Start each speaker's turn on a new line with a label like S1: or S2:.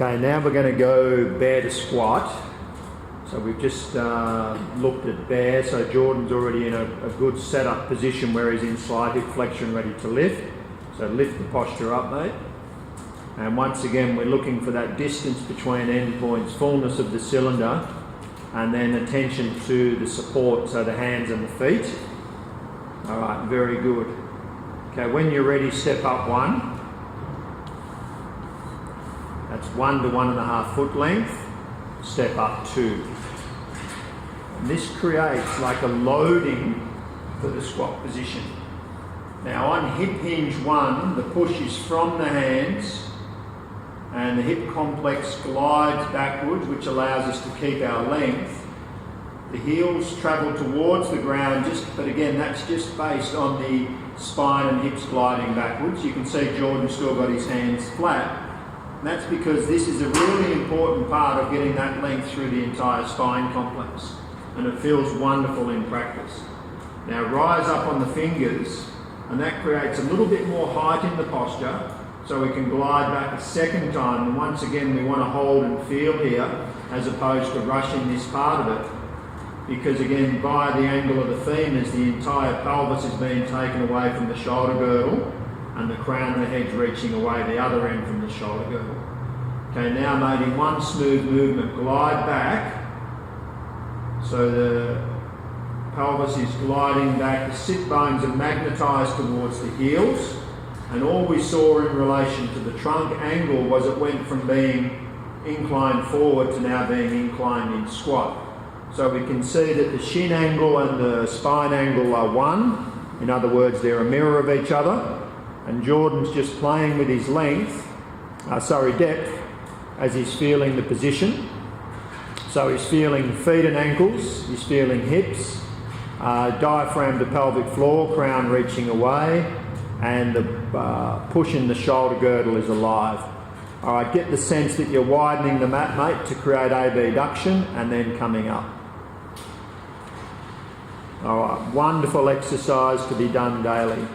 S1: Okay, now we're going to go bear to squat. So we've just looked at bear, so Jordan's already in a good setup position where he's in slight hip flexion ready to lift. So lift the posture up, mate. And once again, we're looking for that distance between endpoints, fullness of the cylinder, and then attention to the support, so the hands and the feet. All right, very good. Okay, when you're ready, step up one. That's 1 to 1.5 foot length. Step up 2. And this creates like a loading for the squat position. Now on hip hinge 1, the push is from the hands and the hip complex glides backwards, which allows us to keep our length. The heels travel towards the ground, but again, that's just based on the spine and hips gliding backwards. You can see Jordan's still got his hands flat. And that's because this is a really important part of getting that length through the entire spine complex. And it feels wonderful in practice. Now rise up on the fingers, and that creates a little bit more height in the posture, so we can glide back a second time. And once again, we want to hold and feel here, as opposed to rushing this part of it. Because again, by the angle of the femurs, the entire pelvis is being taken away from the shoulder girdle, and the crown of the head's reaching away the other end from the shoulder girdle. Okay, now mate, in one smooth movement, glide back. So the pelvis is gliding back, the sit bones are magnetised towards the heels, and all we saw in relation to the trunk angle was it went from being inclined forward to now being inclined in squat. So we can see that the shin angle and the spine angle are one. In other words, they're a mirror of each other. And Jordan's just playing with his depth, as he's feeling the position. So he's feeling feet and ankles, he's feeling hips, diaphragm to pelvic floor, crown reaching away, and the push in the shoulder girdle is alive. All right, get the sense that you're widening the mat, mate, to create abduction and then coming up. All right, wonderful exercise to be done daily.